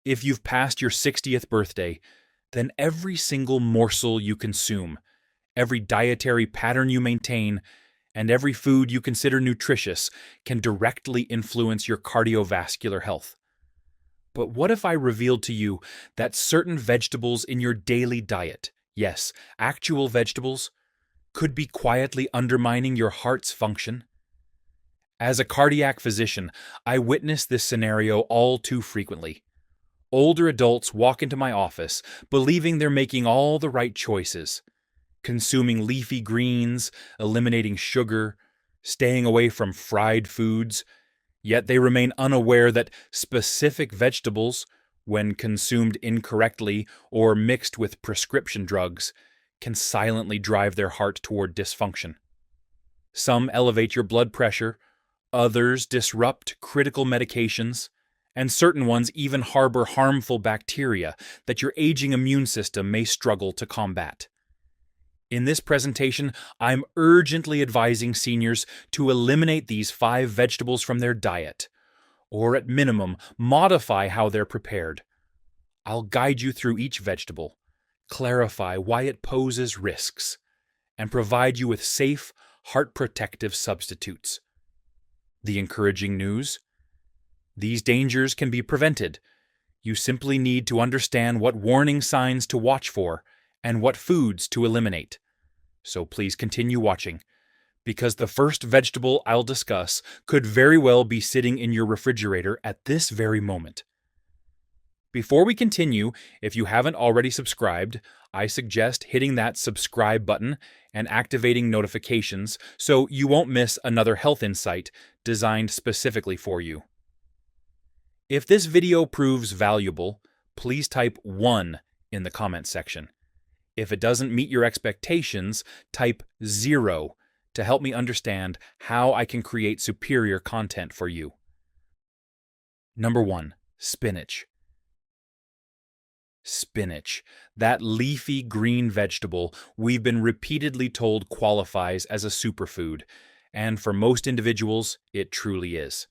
If you've passed your 60th birthday, then every single morsel you consume, every dietary pattern you maintain, and every food you consider nutritious can directly influence your cardiovascular health. But what if I revealed to you that certain vegetables in your daily diet, yes, actual vegetables, could be quietly undermining your heart's function? As a cardiac physician, I witness this scenario all too frequently. Older adults walk into my office believing they're making all the right choices, consuming leafy greens, eliminating sugar, staying away from fried foods, yet they remain unaware that specific vegetables, when consumed incorrectly or mixed with prescription drugs, can silently drive their heart toward dysfunction. Some elevate your blood pressure, others disrupt critical medications, and certain ones even harbor harmful bacteria that your aging immune system may struggle to combat. In this presentation, I'm urgently advising seniors to eliminate these 5 vegetables from their diet, or at minimum, modify how they're prepared. I'll guide you through each vegetable, clarify why it poses risks, and provide you with safe, heart-protective substitutes. The encouraging news? These dangers can be prevented. You simply need to understand what warning signs to watch for and what foods to eliminate. So please continue watching, because the first vegetable I'll discuss could very well be sitting in your refrigerator at this very moment. Before we continue, if you haven't already subscribed, I suggest hitting that subscribe button and activating notifications so you won't miss another health insight designed specifically for you. If this video proves valuable, please type 1 in the comments section. If it doesn't meet your expectations, type 0 to help me understand how I can create superior content for you. Number 1. Spinach. Spinach, that leafy green vegetable we've been repeatedly told qualifies as a superfood, and for most individuals, it truly is.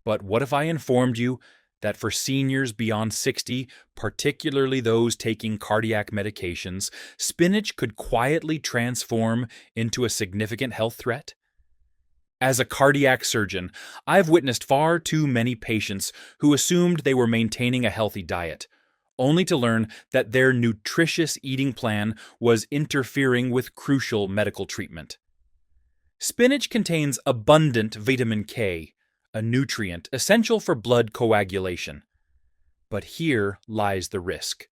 But what if I informed you that for seniors beyond 60, particularly those taking cardiac medications, spinach could quietly transform into a significant health threat? As a cardiac surgeon, I've witnessed far too many patients who assumed they were maintaining a healthy diet, only to learn that their nutritious eating plan was interfering with crucial medical treatment. Spinach contains abundant vitamin K, a nutrient essential for blood coagulation. But here lies the risk.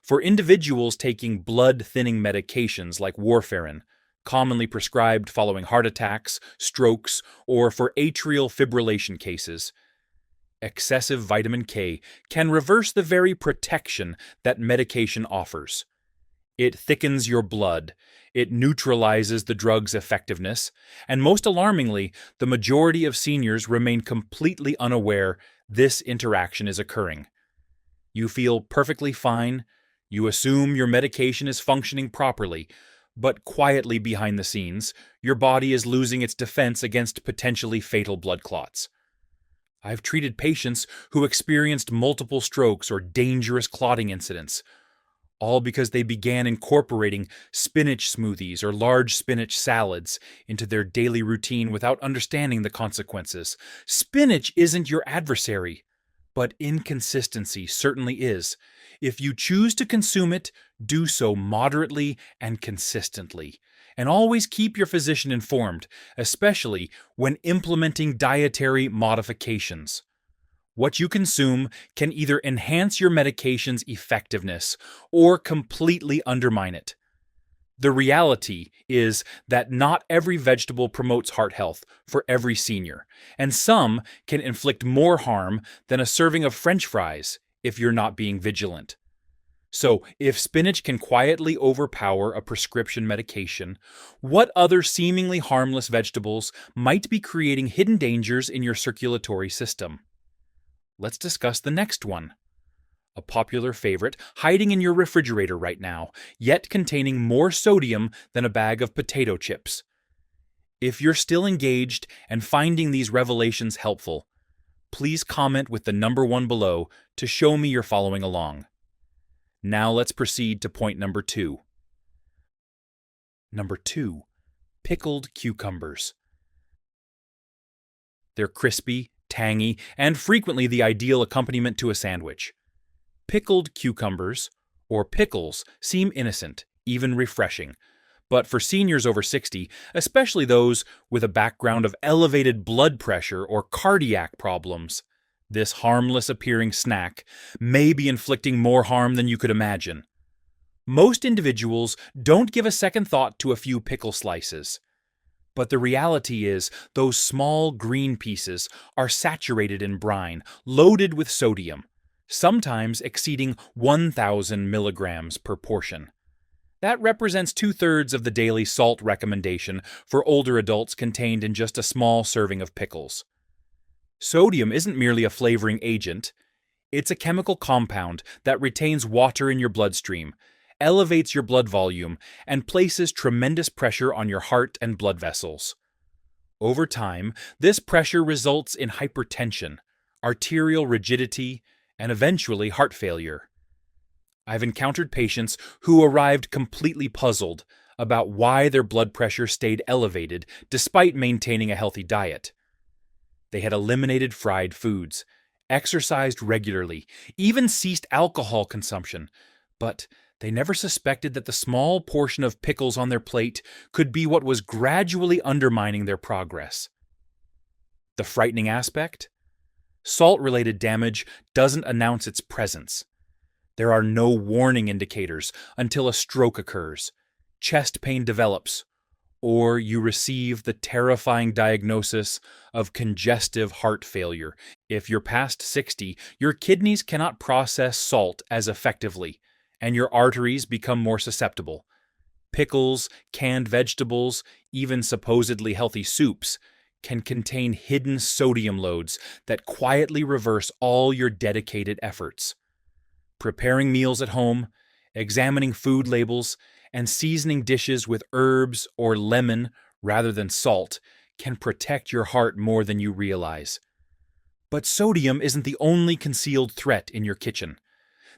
For individuals taking blood-thinning medications like warfarin, commonly prescribed following heart attacks, strokes, or for atrial fibrillation cases, excessive vitamin K can reverse the very protection that medication offers. It thickens your blood, it neutralizes the drug's effectiveness, and most alarmingly, the majority of seniors remain completely unaware this interaction is occurring. You feel perfectly fine, you assume your medication is functioning properly, but quietly behind the scenes, your body is losing its defense against potentially fatal blood clots. I've treated patients who experienced multiple strokes or dangerous clotting incidents, all because they began incorporating spinach smoothies or large spinach salads into their daily routine without understanding the consequences. Spinach isn't your adversary, but inconsistency certainly is. If you choose to consume it, do so moderately and consistently. And always keep your physician informed, especially when implementing dietary modifications. What you consume can either enhance your medication's effectiveness or completely undermine it. The reality is that not every vegetable promotes heart health for every senior, and some can inflict more harm than a serving of French fries if you're not being vigilant. So, if spinach can quietly overpower a prescription medication, what other seemingly harmless vegetables might be creating hidden dangers in your circulatory system? Let's discuss the next one. A popular favorite hiding in your refrigerator right now, yet containing more sodium than a bag of potato chips. If you're still engaged and finding these revelations helpful, please comment with the number 1 below to show me you're following along. Now let's proceed to point number 2. Number 2. Pickled cucumbers. They're crispy, tangy, and frequently the ideal accompaniment to a sandwich. Pickled cucumbers, or pickles, seem innocent, even refreshing. But for seniors over 60, especially those with a background of elevated blood pressure or cardiac problems, this harmless-appearing snack may be inflicting more harm than you could imagine. Most individuals don't give a second thought to a few pickle slices. But the reality is, those small green pieces are saturated in brine, loaded with sodium, sometimes exceeding 1,000 milligrams per portion. That represents 2/3 of the daily salt recommendation for older adults contained in just a small serving of pickles. Sodium isn't merely a flavoring agent. It's a chemical compound that retains water in your bloodstream, elevates your blood volume, and places tremendous pressure on your heart and blood vessels. Over time, this pressure results in hypertension, arterial rigidity, and eventually heart failure. I've encountered patients who arrived completely puzzled about why their blood pressure stayed elevated despite maintaining a healthy diet. They had eliminated fried foods, exercised regularly, even ceased alcohol consumption, but they never suspected that the small portion of pickles on their plate could be what was gradually undermining their progress. The frightening aspect? Salt-related damage doesn't announce its presence. There are no warning indicators until a stroke occurs, chest pain develops, or you receive the terrifying diagnosis of congestive heart failure. If you're past 60, your kidneys cannot process salt as effectively, and your arteries become more susceptible. Pickles, canned vegetables, even supposedly healthy soups can contain hidden sodium loads that quietly reverse all your dedicated efforts. Preparing meals at home, examining food labels, and seasoning dishes with herbs or lemon rather than salt can protect your heart more than you realize. But sodium isn't the only concealed threat in your kitchen.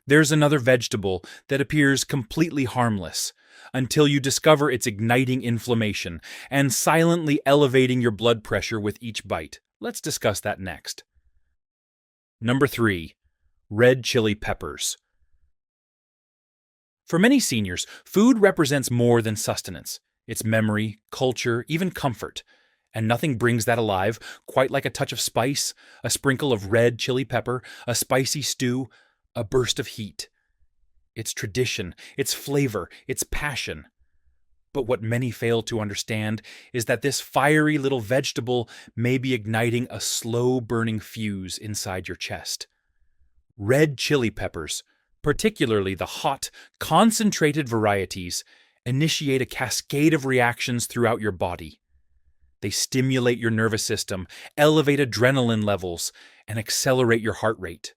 There's another vegetable that appears completely harmless until you discover it's igniting inflammation and silently elevating your blood pressure with each bite. Let's discuss that next. Number 3. Red chili peppers. For many seniors, food represents more than sustenance. It's memory, culture, even comfort. And nothing brings that alive quite like a touch of spice, a sprinkle of red chili pepper, a spicy stew, a burst of heat. It's tradition, it's flavor, it's passion. But what many fail to understand is that this fiery little vegetable may be igniting a slow-burning fuse inside your chest. Red chili peppers, particularly the hot, concentrated varieties, initiate a cascade of reactions throughout your body. They stimulate your nervous system, elevate adrenaline levels, and accelerate your heart rate.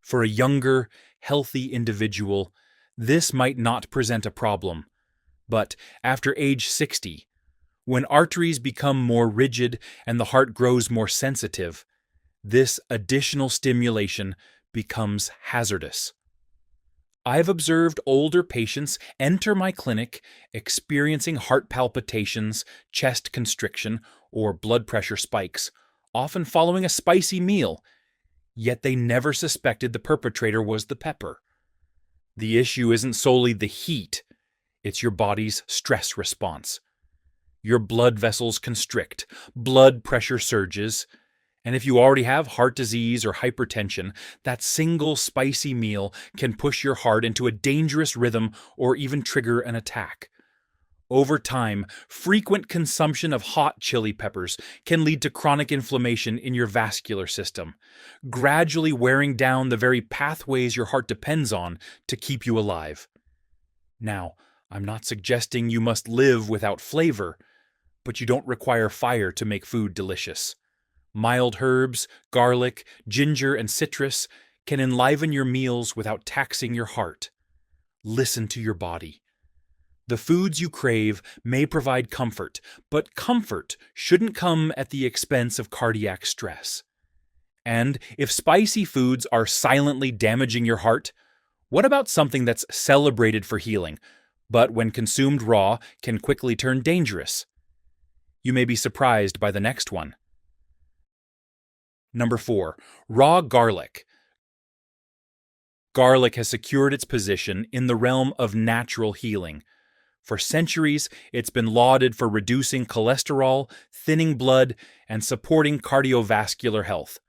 For a younger, healthy individual, this might not present a problem. But after age 60, when arteries become more rigid and the heart grows more sensitive, this additional stimulation becomes hazardous. I've observed older patients enter my clinic experiencing heart palpitations, chest constriction, or blood pressure spikes, often following a spicy meal, yet they never suspected the perpetrator was the pepper. The issue isn't solely the heat, it's your body's stress response. Your blood vessels constrict, blood pressure surges, and if you already have heart disease or hypertension, that single spicy meal can push your heart into a dangerous rhythm or even trigger an attack. Over time, frequent consumption of hot chili peppers can lead to chronic inflammation in your vascular system, gradually wearing down the very pathways your heart depends on to keep you alive. Now, I'm not suggesting you must live without flavor, but you don't require fire to make food delicious. Mild herbs, garlic, ginger, and citrus can enliven your meals without taxing your heart. Listen to your body. The foods you crave may provide comfort, but comfort shouldn't come at the expense of cardiac stress. And if spicy foods are silently damaging your heart, what about something that's celebrated for healing, but when consumed raw can quickly turn dangerous? You may be surprised by the next one. Number 4. Raw garlic. Garlic has secured its position in the realm of natural healing. For centuries, it's been lauded for reducing cholesterol, thinning blood, and supporting cardiovascular health.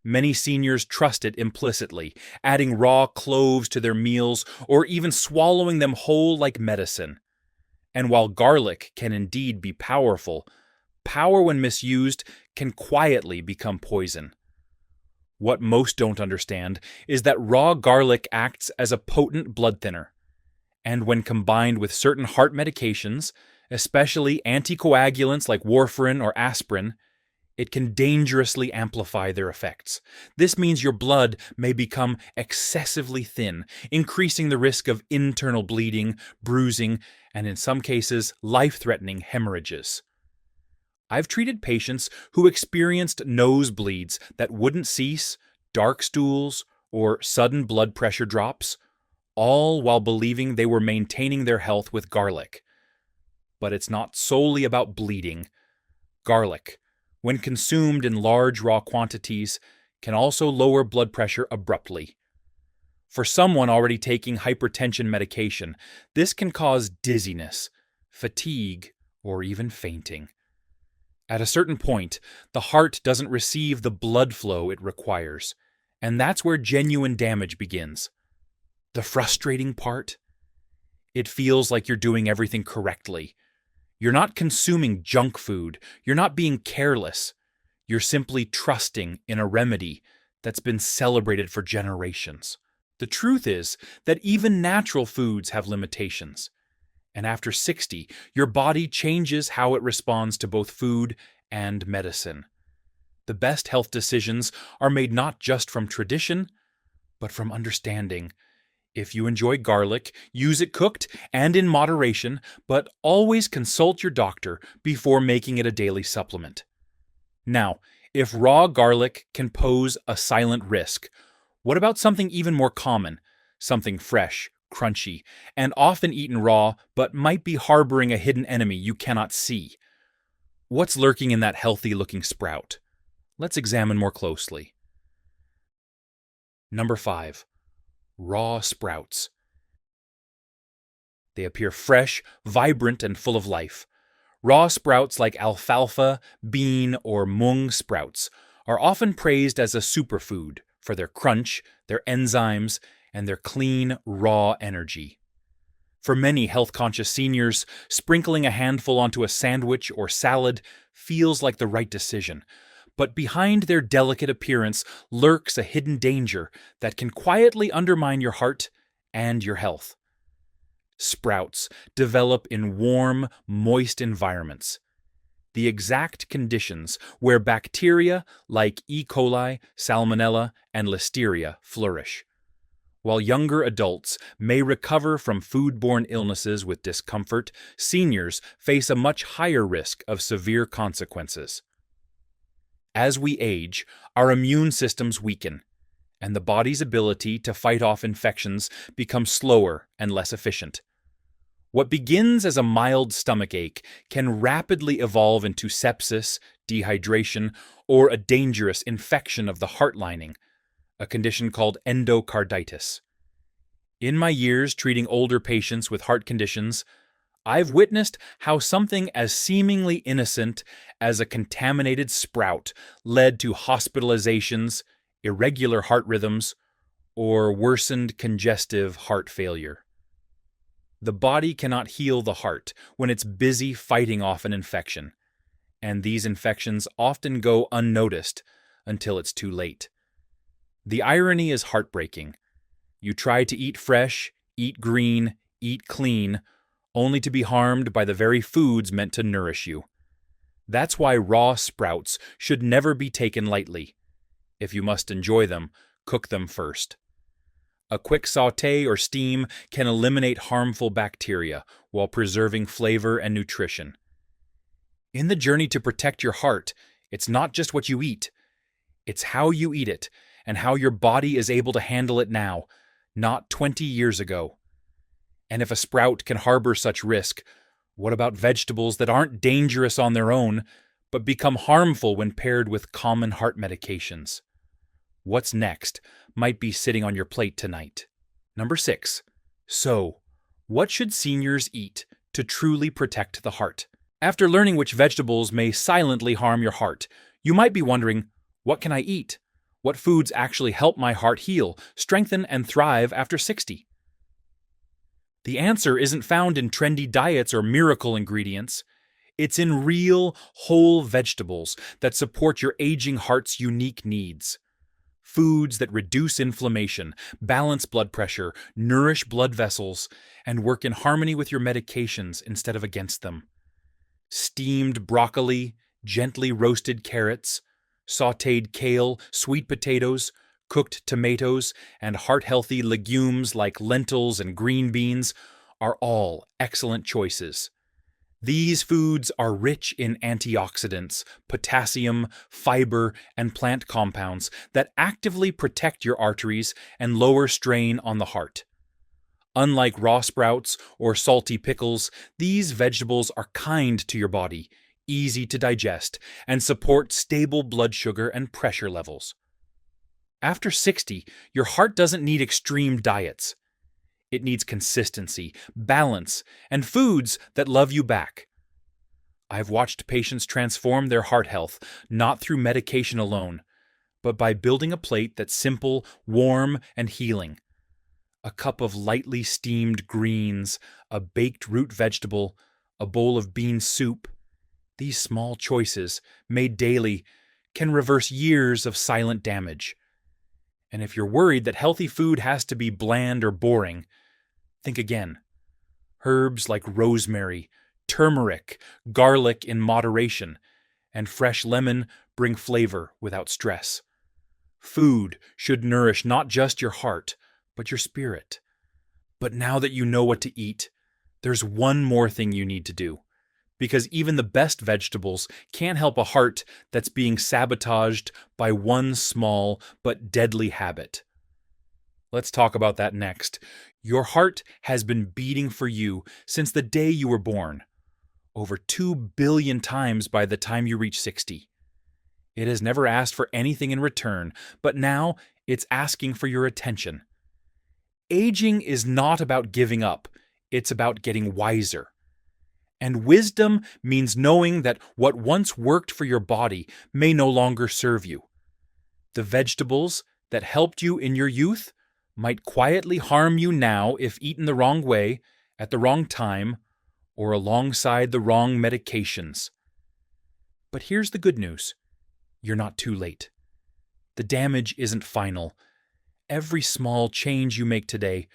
Many seniors trust it implicitly, adding raw cloves to their meals or even swallowing them whole like medicine. And while garlic can indeed be powerful, power when misused can quietly become poison. What most don't understand is that raw garlic acts as a potent blood thinner. And when combined with certain heart medications, especially anticoagulants like warfarin or aspirin, it can dangerously amplify their effects. This means your blood may become excessively thin, increasing the risk of internal bleeding, bruising, and in some cases, life-threatening hemorrhages. I've treated patients who experienced nosebleeds that wouldn't cease, dark stools, or sudden blood pressure drops, all while believing they were maintaining their health with garlic. But it's not solely about bleeding. Garlic, when consumed in large raw quantities, can also lower blood pressure abruptly. For someone already taking hypertension medication, this can cause dizziness, fatigue, or even fainting. At a certain point, the heart doesn't receive the blood flow it requires, and that's where genuine damage begins. The frustrating part? It feels like you're doing everything correctly. You're not consuming junk food. You're not being careless. You're simply trusting in a remedy that's been celebrated for generations. The truth is that even natural foods have limitations. And after 60, your body changes how it responds to both food and medicine. The best health decisions are made not just from tradition, but from understanding. If you enjoy garlic, use it cooked and in moderation, but always consult your doctor before making it a daily supplement. Now, if raw garlic can pose a silent risk, what about something even more common? Something fresh, crunchy, and often eaten raw, but might be harboring a hidden enemy you cannot see. What's lurking in that healthy-looking sprout? Let's examine more closely. Number 5. Raw sprouts. They appear fresh, vibrant, and full of life. Raw sprouts like alfalfa, bean, or mung sprouts are often praised as a superfood for their crunch, their enzymes, and their clean, raw energy. For many health-conscious seniors, sprinkling a handful onto a sandwich or salad feels like the right decision. But behind their delicate appearance lurks a hidden danger that can quietly undermine your heart and your health. Sprouts develop in warm, moist environments, the exact conditions where bacteria like E. coli, Salmonella, and Listeria flourish. While younger adults may recover from foodborne illnesses with discomfort, seniors face a much higher risk of severe consequences. As we age, our immune systems weaken, and the body's ability to fight off infections becomes slower and less efficient. What begins as a mild stomach ache can rapidly evolve into sepsis, dehydration, or a dangerous infection of the heart lining, a condition called endocarditis. In my years treating older patients with heart conditions, I've witnessed how something as seemingly innocent as a contaminated sprout led to hospitalizations, irregular heart rhythms, or worsened congestive heart failure. The body cannot heal the heart when it's busy fighting off an infection, and these infections often go unnoticed until it's too late. The irony is heartbreaking. You try to eat fresh, eat green, eat clean, only to be harmed by the very foods meant to nourish you. That's why raw sprouts should never be taken lightly. If you must enjoy them, cook them first. A quick sauté or steam can eliminate harmful bacteria while preserving flavor and nutrition. In the journey to protect your heart, it's not just what you eat. It's how you eat it and how your body is able to handle it now, not 20 years ago. And if a sprout can harbor such risk, what about vegetables that aren't dangerous on their own, but become harmful when paired with common heart medications? What's next might be sitting on your plate tonight. Number 6. So, what should seniors eat to truly protect the heart? After learning which vegetables may silently harm your heart, you might be wondering, what can I eat? What foods actually help my heart heal, strengthen, and thrive after 60? The answer isn't found in trendy diets or miracle ingredients. It's in real, whole vegetables that support your aging heart's unique needs. Foods that reduce inflammation, balance blood pressure, nourish blood vessels, and work in harmony with your medications instead of against them. Steamed broccoli, gently roasted carrots, sautéed kale, sweet potatoes, cooked tomatoes, and heart-healthy legumes like lentils and green beans are all excellent choices. These foods are rich in antioxidants, potassium, fiber, and plant compounds that actively protect your arteries and lower strain on the heart. Unlike raw sprouts or salty pickles, these vegetables are kind to your body, easy to digest, and support stable blood sugar and pressure levels. After 60, your heart doesn't need extreme diets. It needs consistency, balance, and foods that love you back. I've watched patients transform their heart health, not through medication alone, but by building a plate that's simple, warm, and healing. A cup of lightly steamed greens, a baked root vegetable, a bowl of bean soup. These small choices, made daily, can reverse years of silent damage. And if you're worried that healthy food has to be bland or boring, think again. Herbs like rosemary, turmeric, garlic in moderation, and fresh lemon bring flavor without stress. Food should nourish not just your heart, but your spirit. But now that you know what to eat, there's one more thing you need to do. Because even the best vegetables can't help a heart that's being sabotaged by one small but deadly habit. Let's talk about that next. Your heart has been beating for you since the day you were born, over 2 billion times by the time you reach 60. It has never asked for anything in return, but now it's asking for your attention. Aging is not about giving up, it's about getting wiser. And wisdom means knowing that what once worked for your body may no longer serve you. The vegetables that helped you in your youth might quietly harm you now if eaten the wrong way, at the wrong time, or alongside the wrong medications. But here's the good news. You're not too late. The damage isn't final. Every small change you make today,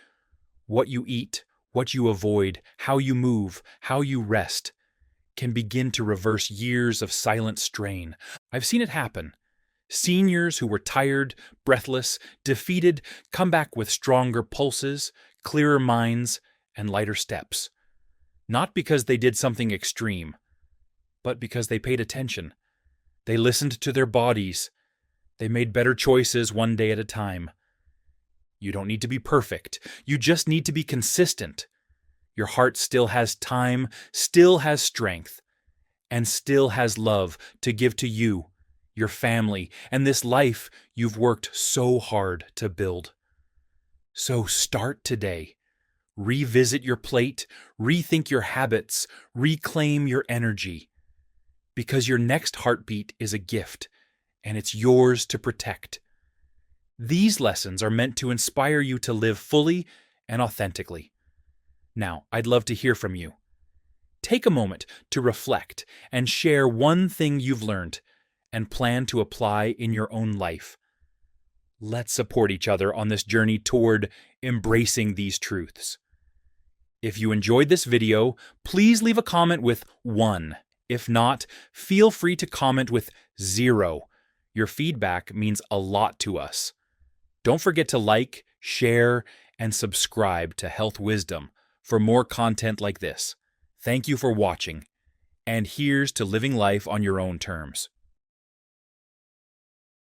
what you eat, what you avoid, how you move, how you rest, can begin to reverse years of silent strain. I've seen it happen. Seniors who were tired, breathless, defeated come back with stronger pulses, clearer minds, and lighter steps. Not because they did something extreme, but because they paid attention. They listened to their bodies. They made better choices one day at a time. You don't need to be perfect. You just need to be consistent. Your heart still has time, still has strength, and still has love to give to you, your family, and this life you've worked so hard to build. So start today. Revisit your plate, rethink your habits, reclaim your energy. Because your next heartbeat is a gift, and it's yours to protect. These lessons are meant to inspire you to live fully and authentically. Now, I'd love to hear from you. Take a moment to reflect and share one thing you've learned and plan to apply in your own life. Let's support each other on this journey toward embracing these truths. If you enjoyed this video, please leave a comment with 1. If not, feel free to comment with 0. Your feedback means a lot to us. Don't forget to like, share, and subscribe to Health Wisdom for more content like this. Thank you for watching, and here's to living life on your own terms.